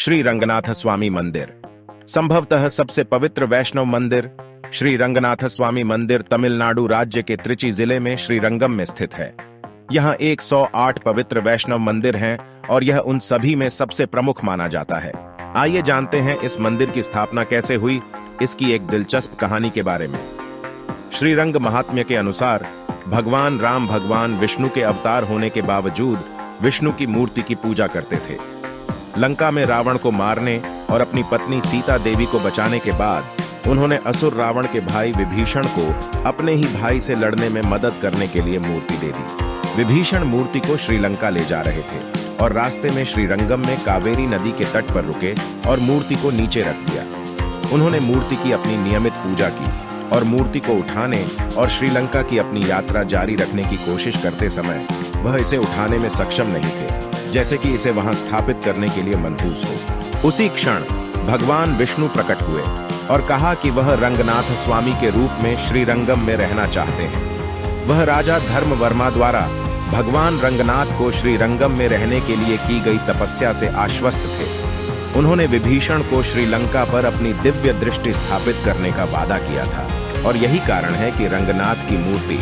श्री रंगनाथ स्वामी मंदिर। संभवतः सबसे पवित्र वैष्णव मंदिर श्री रंगनाथ स्वामी मंदिर तमिलनाडु राज्य के त्रिची जिले में श्रीरंगम में स्थित है। यहाँ 108 पवित्र वैष्णव मंदिर हैं और यह उन सभी में सबसे प्रमुख माना जाता है। आइए जानते हैं इस मंदिर की स्थापना कैसे हुई, इसकी एक दिलचस्प कहानी के बारे में। श्रीरंग महात्म्य के अनुसार भगवान राम भगवान विष्णु के अवतार होने के बावजूद विष्णु की मूर्ति की पूजा करते थे। लंका में रावण को मारने और अपनी पत्नी सीता देवी को बचाने के बाद उन्होंने असुर रावण के भाई विभीषण को अपने ही भाई से लड़ने में मदद करने के लिए मूर्ति दे दी। विभीषण मूर्ति को श्रीलंका ले जा रहे थे और रास्ते में श्रीरंगम में कावेरी नदी के तट पर रुके और मूर्ति को नीचे रख दिया। उन्होंने मूर्ति की अपनी नियमित पूजा की और मूर्ति को उठाने और श्रीलंका की अपनी यात्रा जारी रखने की कोशिश करते समय वह इसे उठाने में सक्षम नहीं थे, जैसे कि इसे वहां स्थापित करने के लिए मनहूस हो। उसी क्षण भगवान विष्णु प्रकट हुए और कहा कि वह रंगनाथ स्वामी के रूप में श्रीरंगम में रहना चाहते हैं। वह राजा धर्मवर्मा द्वारा भगवान रंगनाथ को श्रीरंगम में रहने के लिए की गई तपस्या से आश्वस्त थे। उन्होंने विभीषण को श्रीलंका पर अपनी दिव्य दृष्टि स्थापित करने का वादा किया था और यही कारण है कि रंगनाथ की मूर्ति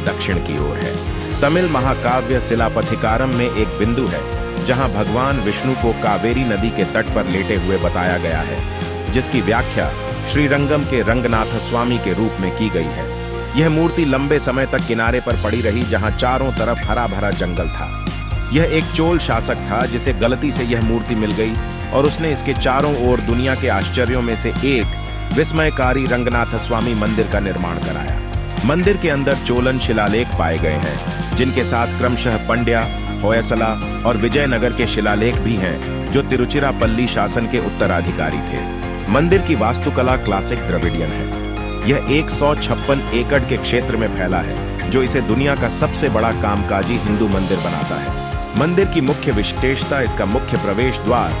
दक्षिण की ओर है। तमिल महाकाव्य शिलापथिकारम में एक बिंदु है जहां भगवान विष्णु को कावेरी नदी के तट पर लेटे हुए बताया गया है, जिसकी व्याख्या श्रीरंगम के रंगनाथ स्वामी के रूप में की गई है। यह मूर्ति लंबे समय तक किनारे पर पड़ी रही, जहां चारों तरफ हरा भरा जंगल था। यह एक चोल शासक था जिसे गलती से यह मूर्ति मिल गई और उसने इसके चारों ओर दुनिया के आश्चर्यों में से एक विस्मयकारी रंगनाथ स्वामी मंदिर का निर्माण कराया। मंदिर के अंदर चोलन शिलालेख पाए गए हैं, जिनके साथ क्रमशः पंड्या, होयसला और विजयनगर के शिलालेख भी हैं, जो तिरुचिरापल्ली शासन के उत्तराधिकारी थे। मंदिर की वास्तुकला क्लासिक द्रविडियन है। यह 156 एकड़ के क्षेत्र में फैला है, जो इसे दुनिया का सबसे बड़ा कामकाजी हिंदू मंदिर बनाता है। मंदिर की मुख्य विशेषता इसका मुख्य प्रवेश द्वार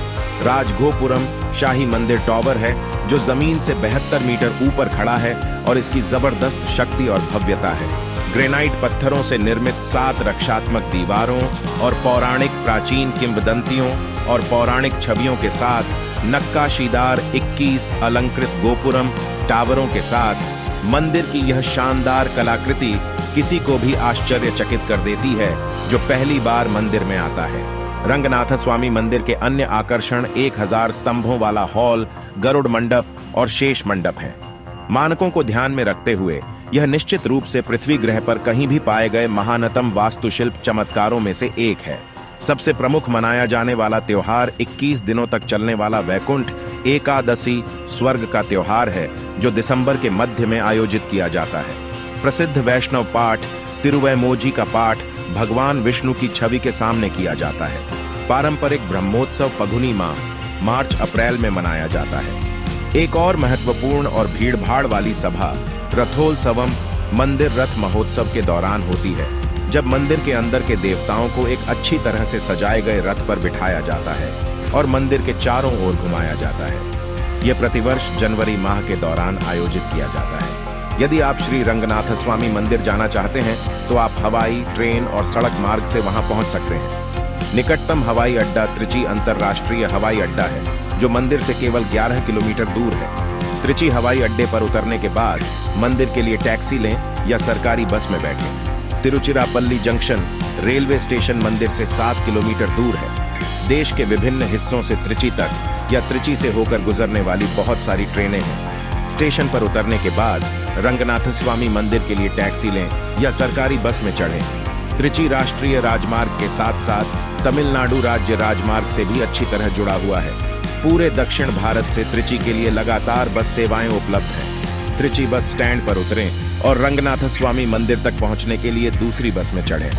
राजगोपुरम शाही मंदिर टॉवर है, जो जमीन से 72 मीटर ऊपर खड़ा है और इसकी जबरदस्त शक्ति और भव्यता है। ग्रेनाइट पत्थरों से निर्मित 7 रक्षात्मक दीवारों और पौराणिक प्राचीन किंवदंतियों और पौराणिक छवियों के साथ नक्काशीदार 21 अलंकृत गोपुरम टावरों के साथ मंदिर की यह शानदार कलाकृति किसी को भी आश्चर्यचकित कर देती है जो पहली बार मंदिर में आता है। रंगनाथ स्वामी मंदिर के अन्य आकर्षण 1000 स्तंभों वाला हॉल, गरुड़ मंडप और शेष मंडप हैं। मानकों को ध्यान में रखते हुए यह निश्चित रूप से पृथ्वी ग्रह पर कहीं भी पाए गए महानतम वास्तुशिल्प चमत्कारों में से एक है। सबसे प्रमुख मनाया जाने वाला त्योहार 21 दिनों तक चलने वाला वैकुंठ एकादशी स्वर्ग का त्योहार है, जो दिसंबर के मध्य में आयोजित किया जाता है। प्रसिद्ध वैष्णव पाठ तिरुवैमोजी का पाठ भगवान विष्णु की छवि के सामने किया जाता है। पारंपरिक ब्रह्मोत्सव पगुनी माह मार्च अप्रैल में मनाया जाता है। एक और महत्वपूर्ण और भीड़भाड़ वाली सभा रथोत्सवम मंदिर रथ महोत्सव के दौरान होती है, जब मंदिर के अंदर के देवताओं को एक अच्छी तरह से सजाए गए रथ पर बिठाया जाता है और मंदिर के चारों ओर घुमाया जाता है। यह प्रतिवर्ष जनवरी माह के दौरान आयोजित किया जाता है। यदि आप श्री रंगनाथ स्वामी मंदिर जाना चाहते हैं तो आप हवाई, ट्रेन और सड़क मार्ग से वहां पहुंच सकते हैं। निकटतम हवाई अड्डा त्रिची अंतर्राष्ट्रीय हवाई अड्डा है, जो मंदिर से केवल 11 किलोमीटर दूर है। त्रिची हवाई अड्डे पर उतरने के बाद मंदिर के लिए टैक्सी लें या सरकारी बस में बैठें। तिरुचिरापल्ली जंक्शन रेलवे स्टेशन मंदिर से 7 किलोमीटर दूर है। देश के विभिन्न हिस्सों से त्रिची तक या त्रिची से होकर गुजरने वाली बहुत सारी ट्रेनें हैं। स्टेशन पर उतरने के बाद रंगनाथ स्वामी मंदिर के लिए टैक्सी लें या सरकारी बस में चढ़ें। त्रिची राष्ट्रीय राजमार्ग के साथ साथ तमिलनाडु राज्य राजमार्ग से भी अच्छी तरह जुड़ा हुआ है। पूरे दक्षिण भारत से त्रिची के लिए लगातार बस सेवाएं उपलब्ध हैं। त्रिची बस स्टैंड पर उतरें और रंगनाथ स्वामी मंदिर तक पहुंचने के लिए दूसरी बस में चढ़ें।